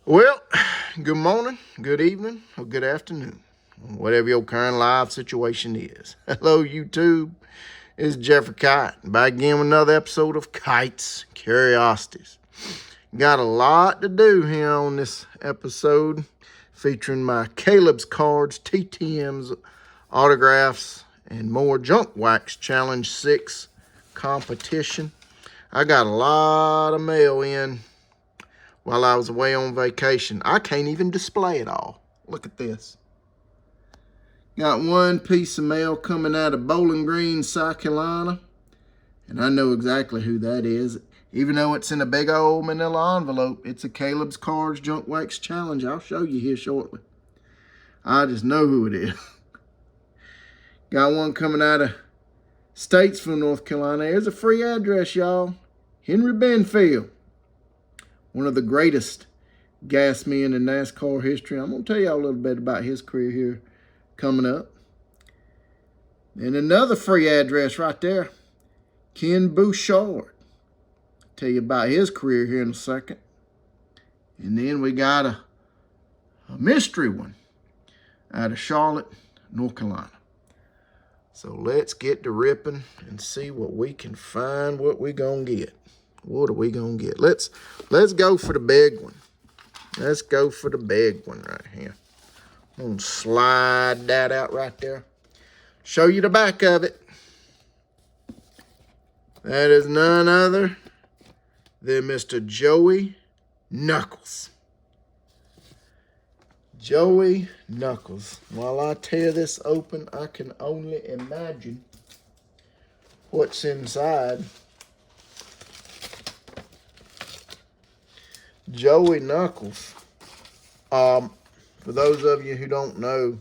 Well, good morning, good evening, or good afternoon, whatever your current live situation is. Hello, YouTube. It's Jeffrey Kite, back again with another episode of Kite's Curiosities. Got a lot to do here on this episode, featuring my Caleb's cards, TTM's autographs, and more Junk Wax Challenge 6 competition. I got a lot of mail in while I was away on vacation. I can't even display it all. Look at this. Got one piece of mail coming out of Bowling Green, South Carolina. And I know exactly who that is. Even though it's in a big old manila envelope, it's a Caleb's Cards Junk Wax Challenge. I'll show you here shortly. I just know who it is. Got one coming out of Statesville, North Carolina. There's a free address, y'all. Henry Benfield. One of the greatest gas men in NASCAR history. I'm going to tell y'all a little bit about his career here coming up. And another free address right there, Ken Bouchard. Tell you about his career here in a second. And then we got a mystery one out of Charlotte, North Carolina. So let's get to ripping and see what we can find, what we gonna get. What are we gonna get? Let's go for the big one. Let's go for the big one right here. I'm gonna slide that out right there. Show you the back of it. That is none other than Mr. Joey Knuckles. Joey Knuckles. While I tear this open, I can only imagine what's inside. Joey Knuckles. For those of you who don't know,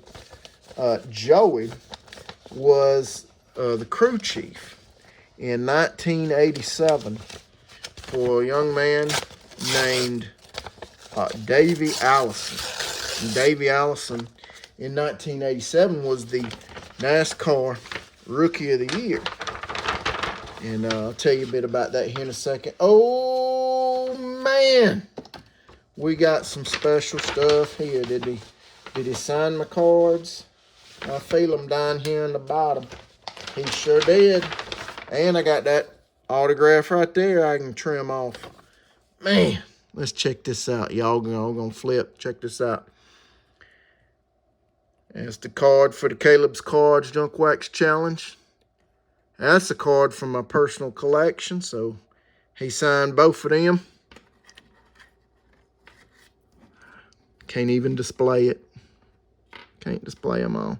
Joey was the crew chief in 1987 for a young man named Davey Allison. And Davey Allison in 1987 was the NASCAR Rookie of the Year. And I'll tell you a bit about that here in a second. Oh, man. We got some special stuff here. Did he sign my cards? I feel them down here in the bottom. He sure did. And I got that autograph right there I can trim off. Man, let's check this out. Y'all gonna flip. Check this out. That's the card for the Caleb's Cards Junk Wax Challenge. That's a card from my personal collection, so he signed both of them. Can't even display it. Can't display them all.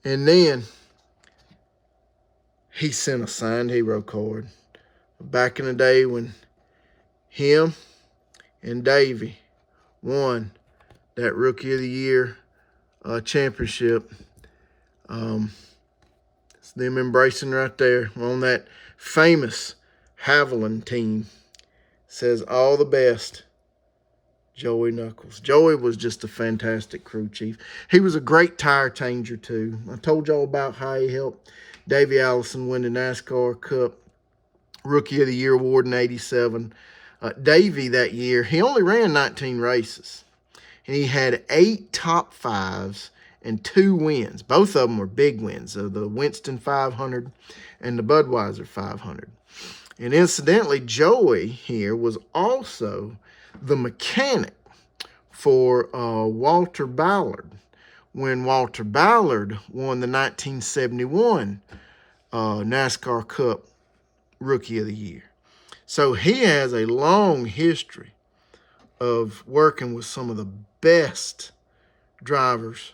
And then he sent a signed hero card. Back in the day when him and Davey won that Rookie of the Year championship. It's them embracing right there on that famous Haviland team. Says all the best, Joey Knuckles. Joey was just a fantastic crew chief. He was a great tire changer too. I told y'all about how he helped Davey Allison win the NASCAR Cup Rookie of the Year award in '87. Davey that year, he only ran 19 races. And he had 8 top fives and 2 wins. Both of them were big wins, the Winston 500 and the Budweiser 500. And incidentally, Joey here was also the mechanic for Walter Ballard when Walter Ballard won the 1971 NASCAR Cup Rookie of the Year. So he has a long history of working with some of the best drivers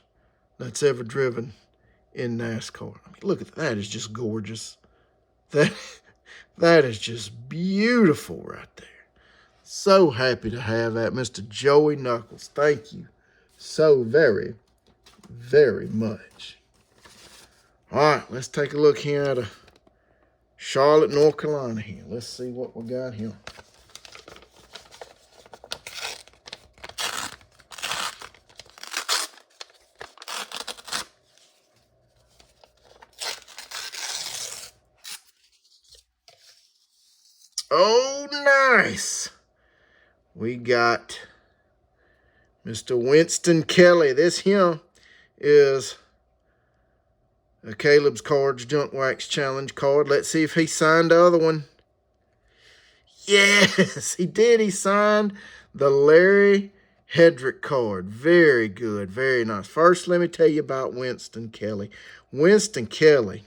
that's ever driven in NASCAR. I mean, look at that. That is just gorgeous. That is just beautiful right there. So happy to have that, Mr. Joey Knuckles. Thank you so very, very much. All right, let's take a look here at Charlotte, North Carolina here. Let's see what we got here. Oh, nice. we got Mr. Winston Kelly. This here is a Caleb's Cards Junk Wax Challenge card. Let's see if he signed the other one. Yes, he did. He signed the Larry Hedrick card. Very good. Very nice. First, let me tell you about Winston Kelly. Winston Kelly,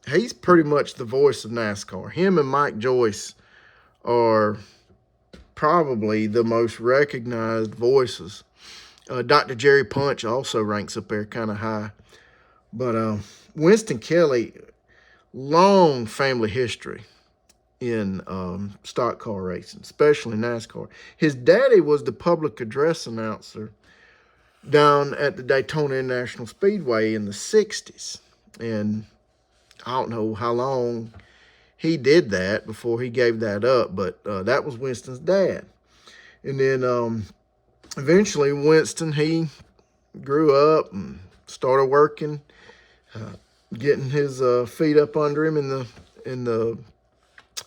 he's pretty much the voice of NASCAR. Him and Mike Joyce are probably the most recognized voices. Dr. Jerry Punch also ranks up there kind of high. But Winston Kelly, long family history in stock car racing, especially NASCAR. His daddy was the public address announcer down at the Daytona International Speedway in the 60s. And I don't know how long he did that before he gave that up, but that was Winston's dad. And then eventually Winston, he grew up and started working, getting his feet up under him in the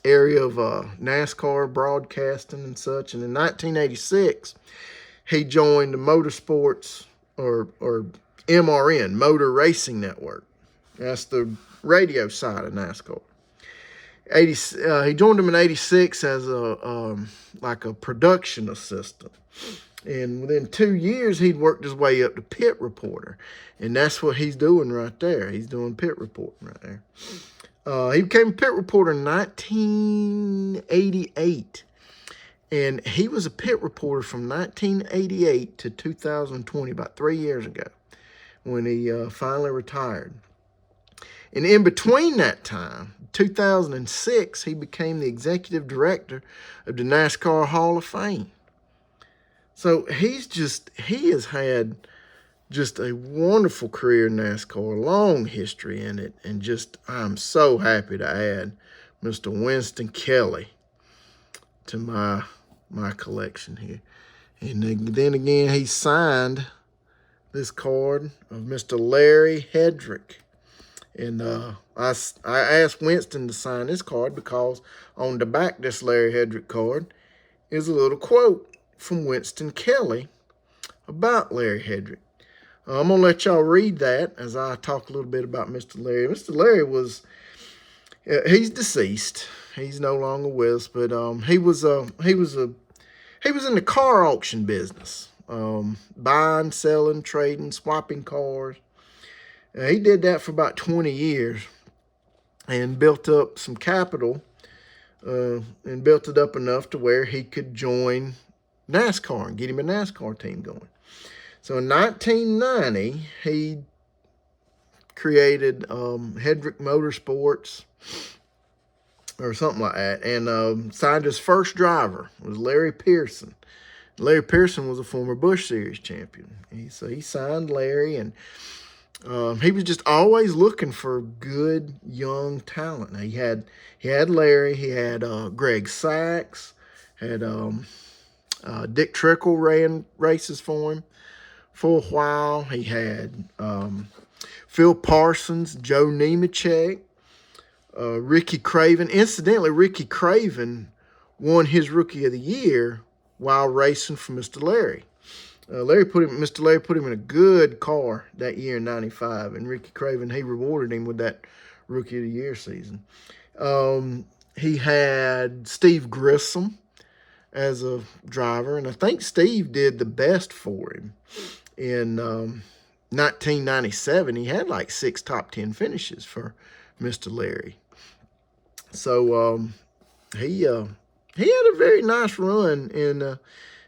area of NASCAR broadcasting and such. And in 1986, he joined the Motorsports or MRN, Motor Racing Network. That's the radio side of NASCAR. He joined them in 86 as like a production assistant. And within 2 years, he'd worked his way up to pit reporter. And that's what he's doing right there. He's doing pit reporting right there. He became a pit reporter in 1988. And he was a pit reporter from 1988 to 2020, about 3 years ago, when he finally retired. And in between that time, 2006, he became the executive director of the NASCAR Hall of Fame. So he has had just a wonderful career in NASCAR, long history in it, and I'm so happy to add Mr. Winston Kelly to my collection here. And then again, he signed this card of Mr. Larry Hedrick. And I asked Winston to sign this card because on the back of this Larry Hedrick card is a little quote from Winston Kelly about Larry Hedrick. I'm going to let y'all read that as I talk a little bit about Mr. Larry. Mr. Larry he's deceased. He's no longer with us, but he was in the car auction business, buying, selling, trading, swapping cars. He did that for about 20 years and built up some capital and built it up enough to where he could join NASCAR and get him a NASCAR team going. So in 1990, he created Hedrick Motorsports or something like that, and signed his first driver. It was Larry Pearson. Larry Pearson was a former Busch Series champion. So he signed Larry, and he was just always looking for good young talent. Now, he had Larry, he had Greg Sacks, had Dick Trickle ran races for him for a while. He had Phil Parsons, Joe Nemechek, Ricky Craven. Incidentally, Ricky Craven won his Rookie of the Year while racing for Mr. Larry. Mr. Larry put him in a good car that year in 95, and Ricky Craven, he rewarded him with that Rookie of the Year season. He had Steve Grissom as a driver, and I think Steve did the best for him. In 1997, he had like 6 top 10 finishes for Mr. Larry. So he had a very nice run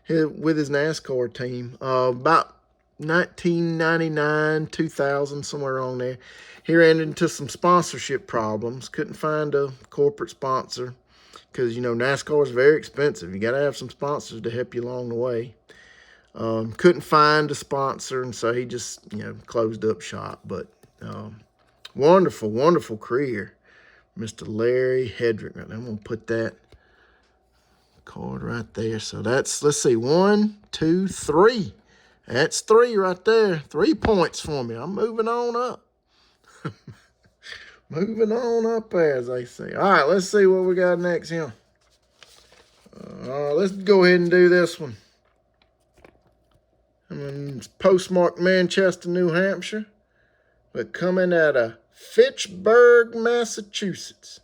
with his NASCAR team. About 1999, 2000, somewhere around there, he ran into some sponsorship problems. Couldn't find a corporate sponsor because, NASCAR is very expensive. You got to have some sponsors to help you along the way. Couldn't find a sponsor, and so he just, closed up shop. But wonderful, wonderful career, Mr. Larry Hedrick. I'm going to put that card right there. So let's see, 1, 2, 3. That's 3 right there. 3 points for me. I'm moving on up. Moving on up, as they say. All right, let's see what we got next here. Let's go ahead and do this one. It's postmarked Manchester, New Hampshire, but coming out of Fitchburg, Massachusetts.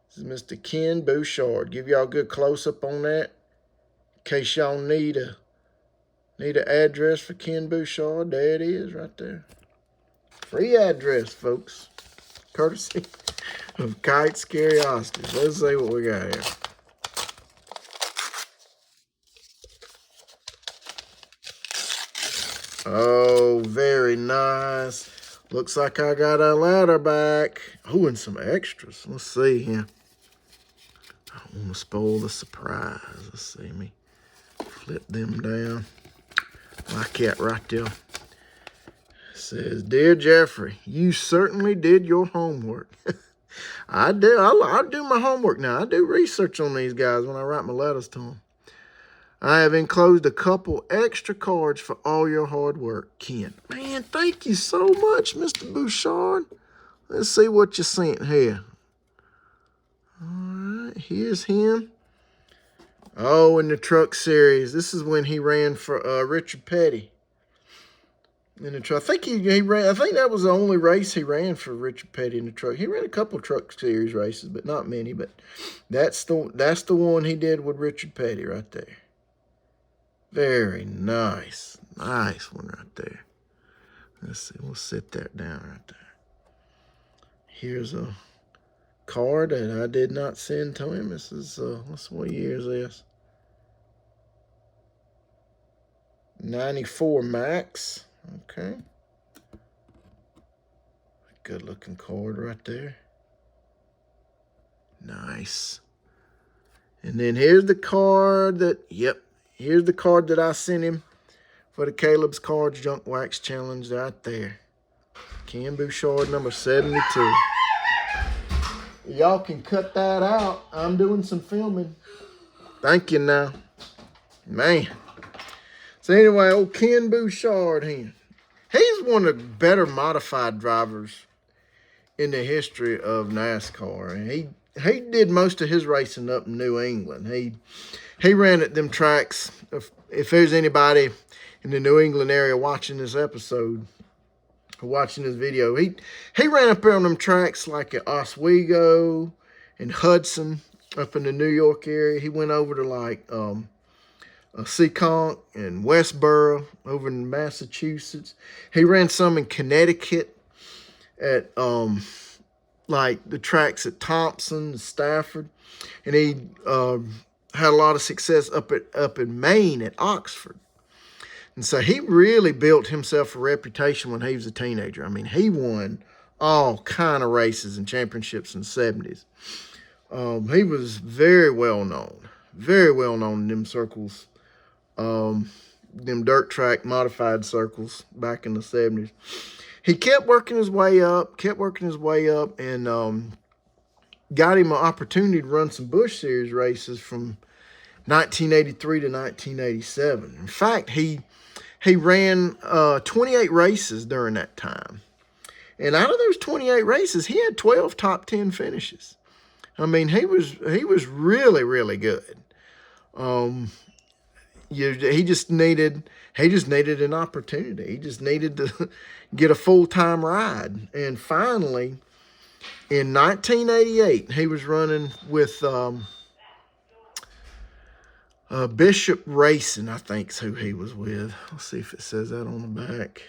This is Mr. Ken Bouchard. Give y'all a good close-up on that. In case y'all need an address for Ken Bouchard, there it is right there. Free address, folks. Courtesy of Kite's Curiosities. Let's see what we got here. Oh, very nice. Looks like I got a ladder back. Oh, and some extras. Let's see here. I don't want to spoil the surprise. Let's see me flip them down. Like that right there. It says, Dear Jeffrey, you certainly did your homework. I do. I do my homework now. I do research on these guys when I write my letters to them. I have enclosed a couple extra cards for all your hard work, Ken. Man, thank you so much, Mr. Bouchard. Let's see what you sent here. All right, here's him. Oh, in the truck series. This is when he ran for Richard Petty. In the truck. I think he ran. I think that was the only race he ran for Richard Petty in the truck. He ran a couple truck series races, but not many. But that's the one he did with Richard Petty right there. Very nice. Nice one right there. Let's see. We'll sit that down right there. Here's a card that I did not send to him. This is, what year is this? 94 Max. Okay. Good looking card right there. Nice. And then here's the card that, here's the card that I sent him for the Caleb's Cards Junk Wax Challenge right there. Ken Bouchard, number 72. Y'all can cut that out. I'm doing some filming. Thank you now. Man. So anyway, old Ken Bouchard here. He's one of the better modified drivers in the history of NASCAR. And he did most of his racing up in New England. He ran at them tracks. If there's anybody in the New England area watching this episode, or watching this video, he ran up there on them tracks like at Oswego and Hudson up in the New York area. He went over to like Seekonk and Westboro over in Massachusetts. He ran some in Connecticut at like the tracks at Thompson and Stafford, and he had a lot of success up in Maine at Oxford. And so he really built himself a reputation when he was a teenager. I mean, he won all kind of races and championships in the 70s. He was very well known in them circles, them dirt track modified circles back in the 70s. He kept working his way up, and got him an opportunity to run some Busch Series races from 1983 to 1987. In fact, he ran 28 races during that time. And out of those 28 races, he had 12 top 10 finishes. I mean, he was really, really good. He just needed an opportunity. He just needed to get a full-time ride. And finally, in 1988, he was running with Bishop Racing, I think is who he was with. Let's see if it says that on the back.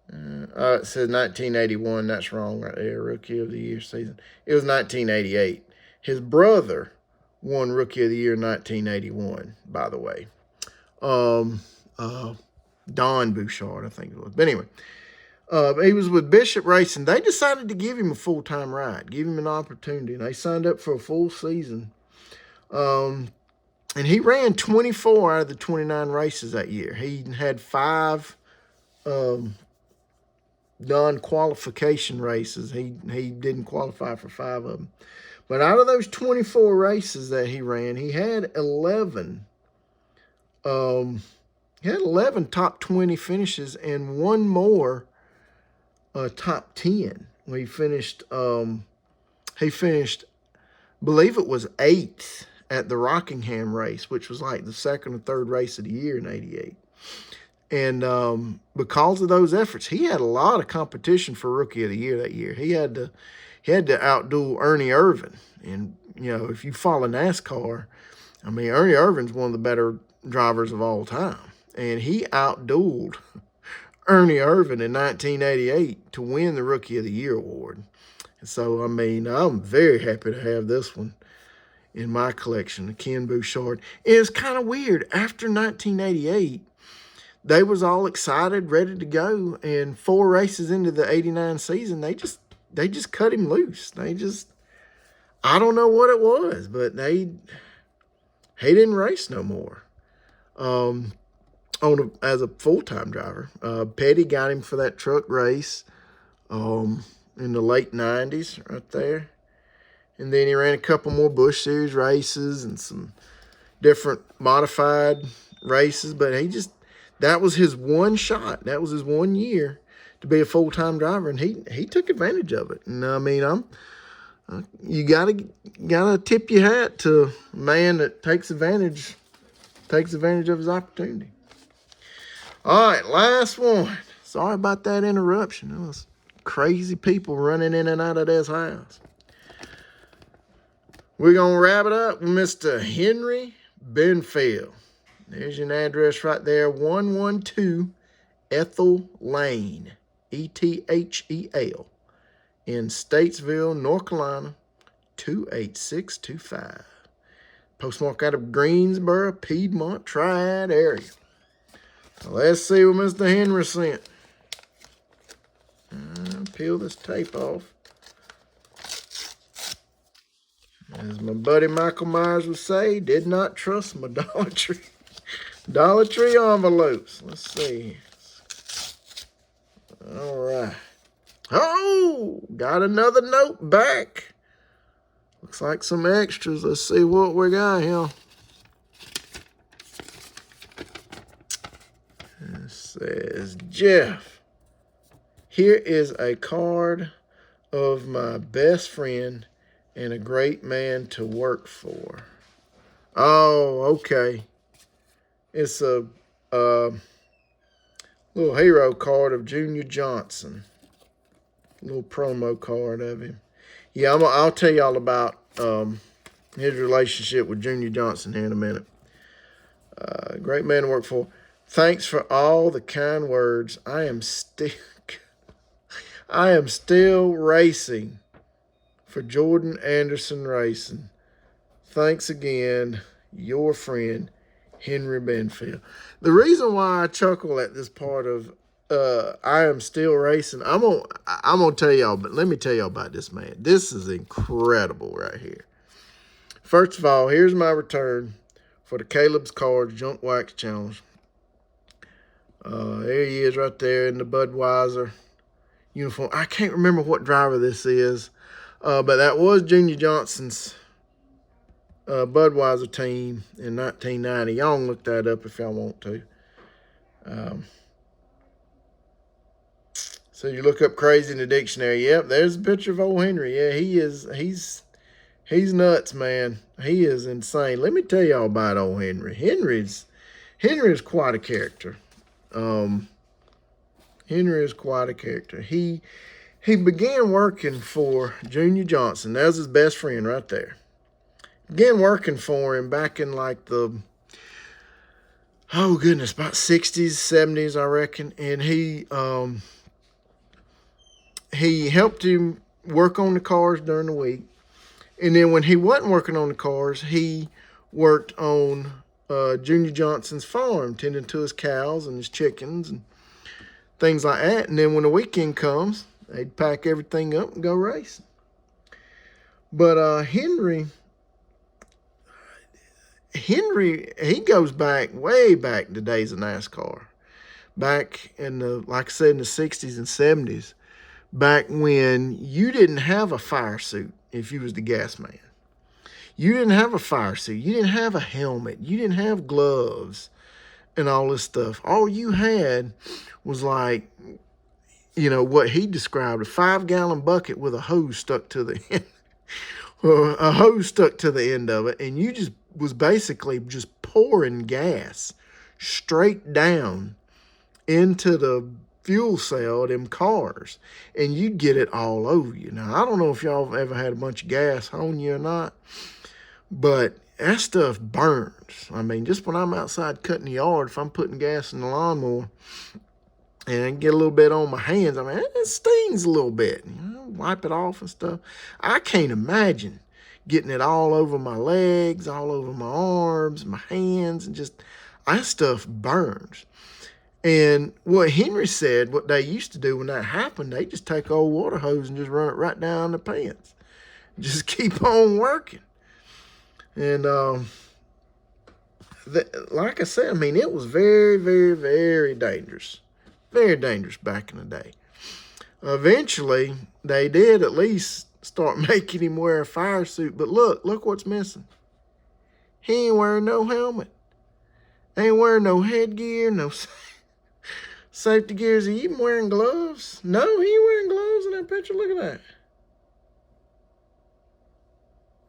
It says 1981. That's wrong right there. Rookie of the Year season. It was 1988. His brother won Rookie of the Year in 1981, by the way. Don Bouchard, I think it was. But anyway, he was with Bishop Racing. They decided to give him a full-time ride, give him an opportunity, and they signed up for a full season. And he ran 24 out of the 29 races that year. He had 5 non-qualification races. He didn't qualify for 5 of them. But out of those 24 races that he ran, he had 11. He had 11 top 20 finishes and one more top 10. He finished believe it was 8th at the Rockingham race, which was like the second or third race of the year in '88. And because of those efforts, he had a lot of competition for Rookie of the Year that year. He had to outduel Ernie Irvan. And, you know, if you follow NASCAR, I mean, Ernie Irvan's one of the better drivers of all time. And he outdueled Ernie Irvan in 1988 to win the Rookie of the Year award. And so, I mean, I'm very happy to have this one in my collection, the Ken Bouchard. It's kind of weird. After 1988, they was all excited, ready to go, and 4 races into the '89 season, they just cut him loose. I don't know what it was, but he didn't race no more. As a full-time driver, Petty got him for that truck race, in the late '90s, right there, and then he ran a couple more Busch Series races and some different modified races, but that was his one shot. That was his 1 year to be a full-time driver, and he took advantage of it. And I mean, you gotta tip your hat to a man that takes advantage of his opportunity. All right, last one. Sorry about that interruption. It was crazy people running in and out of this house. We're gonna wrap it up with Mr. Henry Benfield. There's your address right there, 112 Ethel Lane, Ethel, in Statesville, North Carolina, 28625. Postmark out of Greensboro, Piedmont Triad area. Now let's see what Mr. Henry sent. Peel this tape off. As my buddy Michael Myers would say, did not trust my Dollar Tree envelopes. Let's see. All right. Oh, got another note back. Looks like some extras. Let's see what we got here. It says, Jeff, here is a card of my best friend and a great man to work for. Oh, okay. It's a little hero card of Junior Johnson. Little promo card of him. Yeah, I'll tell y'all about his relationship with Junior Johnson here in a minute. Great man to work for. Thanks for all the kind words. I am still racing for Jordan Anderson Racing. Thanks again, your friend, Henry Benfield. The reason why I chuckle at this part of I am still racing, I'm gonna tell y'all, but let me tell y'all about this man. This is incredible right here. First of all, here's my return for the Caleb's Cards Junk Wax Challenge. There he is right there in the Budweiser uniform. I can't remember what driver this is, but that was Junior Johnson's Budweiser team in 1990. Y'all can look that up if y'all want to. So you look up crazy in the dictionary. Yep, there's a picture of old Henry. Yeah, he's nuts, man. He is insane. Let me tell y'all about old Henry. Henry's quite a character. Henry is quite a character. He began working for Junior Johnson. That was his best friend right there. Began working for him back in like the, oh goodness, about 60s, 70s, I reckon. And he helped him work on the cars during the week. And then when he wasn't working on the cars, he worked on Junior Johnson's farm, tending to his cows and his chickens and things like that. And then when the weekend comes, they'd pack everything up and go racing. But Henry, he goes back, way back to days of NASCAR. Back in the, like I said, in the 60s and 70s. Back when you didn't have a fire suit if you was the gas man. You didn't have a fire suit. You didn't have a helmet. You didn't have gloves and all this stuff. All you had was like, you know, what he described, a 5-gallon bucket with a hose stuck to the end. a hose stuck to the end of it, and you just was basically just pouring gas straight down into the fuel cell of them cars, and you'd get it all over you. Now, I don't know if y'all have ever had a bunch of gas on you or not, but that stuff burns. I mean, just when I'm outside cutting the yard, if I'm putting gas in the lawnmower and I get a little bit on my hands, I mean, it stings a little bit. Wipe it off and stuff. I can't imagine getting it all over my legs, all over my arms, my hands, and just, that stuff burns. And what Henry said, what they used to do when that happened, they just take old water hose and just run it right down the pants. Just keep on working. And like I said, I mean, it was very, very, very dangerous. Very dangerous back in the day. Eventually, they did at least start making him wear a fire suit. But look what's missing. He ain't wearing no helmet. Ain't wearing no headgear, no safety gear. Is he even wearing gloves? No, he ain't wearing gloves in that picture. Look at that.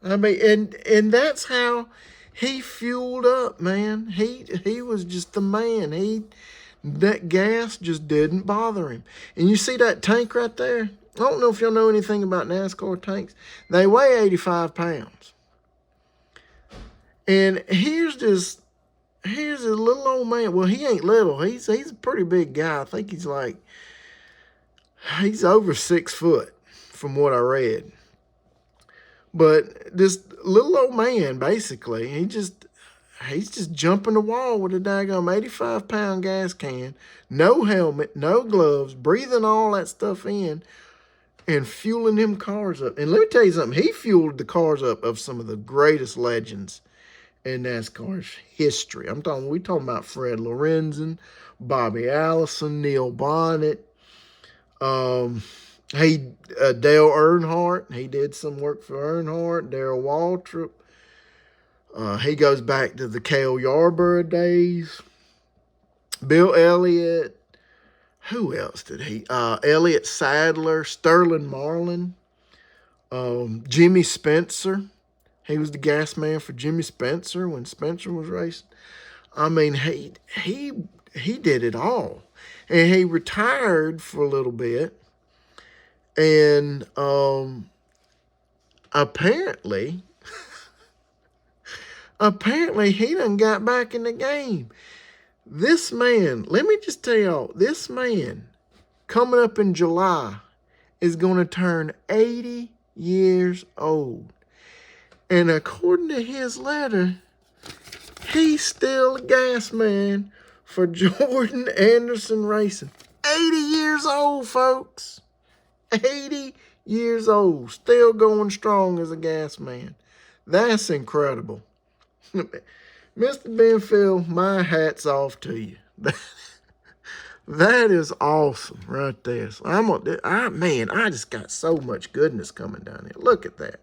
I mean, and that's how he fueled up, man. He was just the man. That gas just didn't bother him. And you see that tank right there? I don't know if y'all know anything about NASCAR tanks. They weigh 85 pounds. And here's a little old man. Well, he ain't little. He's a pretty big guy. I think he's over 6 foot from what I read. But this little old man, basically, he's just jumping the wall with a daggone 85-pound gas can, no helmet, no gloves, breathing all that stuff in, and fueling them cars up. And let me tell you something, he fueled the cars up of some of the greatest legends in NASCAR's history. We talking about Fred Lorenzen, Bobby Allison, Neil Bonnet, Dale Earnhardt. He did some work for Earnhardt. Darrell Waltrip. He goes back to the Cale Yarborough days. Bill Elliott. Who else did he? Elliott Sadler, Sterling Marlin, Jimmy Spencer. He was the gas man for Jimmy Spencer when Spencer was racing. I mean, he did it all. And he retired for a little bit. And apparently he done got back in the game. This man, let me just tell y'all, this man coming up in July is going to turn 80 years old. And according to his letter, he's still a gas man for Jordan Anderson Racing. 80 years old, folks. 80 years old. Still going strong as a gas man. That's incredible. Mr. Benfield, my hat's off to you. That is awesome right there. So I just got so much goodness coming down here. Look at that.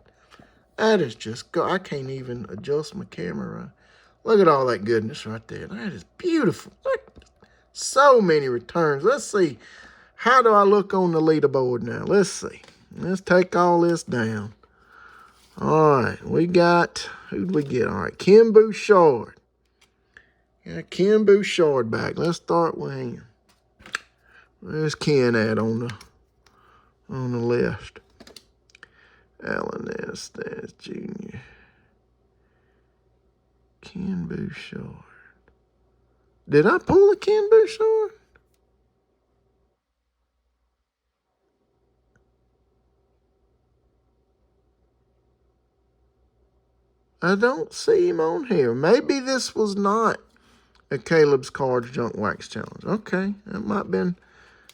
That is just, I can't even adjust my camera right. Look at all that goodness right there. That is beautiful. Look, so many returns. Let's see. How do I look on the leaderboard now? Let's see. Let's take all this down. All right, we got, who'd we get? All right, Ken Bouchard. Got Ken Bouchard back. Let's start with him. Where's Ken at on the list? Alan Estes Jr. Ken Bouchard. Did I pull a Ken Bouchard? I don't see him on here. Maybe this was not a Caleb's Cards Junk Wax Challenge. Okay, that might have been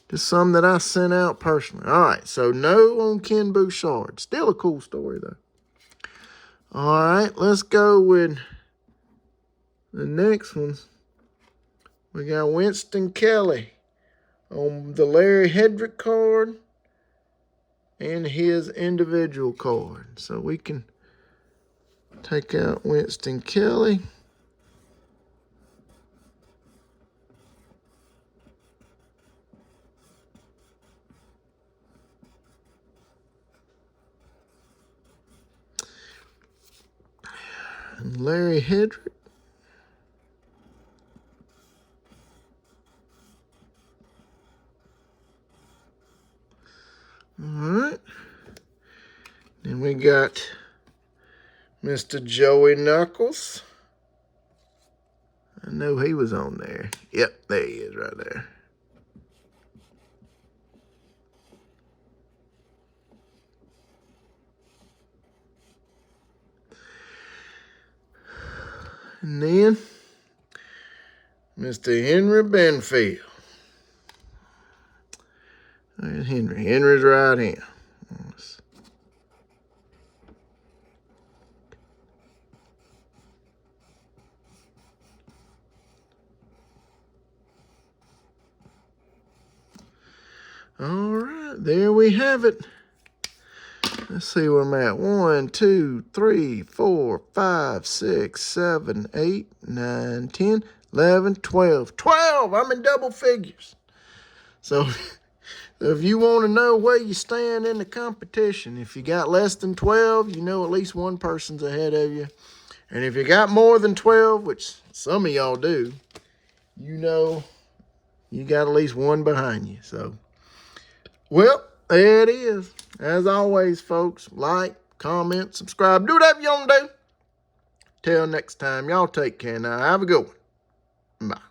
just some that I sent out personally. All right, so no on Ken Bouchard. Still a cool story, though. All right, let's go with the next one. We got Winston Kelly on the Larry Hedrick card and his individual card. So we can take out Winston Kelly. And Larry Hedrick. All right. Then we got Mr. Joey Knuckles. I know he was on there. Yep, there he is right there. And then Mr. Henry Benfield. There's Henry. Henry's right here. All right, there we have it. Let's see where I'm at. 1, 2, 3, 4, 5, 6, 7, 8, 9, 10, 11, 12. 12! I'm in double figures. So if you want to know where you stand in the competition, if you got less than 12, you know at least one person's ahead of you. And if you got more than 12, which some of y'all do, you know you got at least one behind you. So, well, there it is. As always, folks, like, comment, subscribe. Do whatever you want to do. Till next time, y'all take care now. Have a good one. Bye.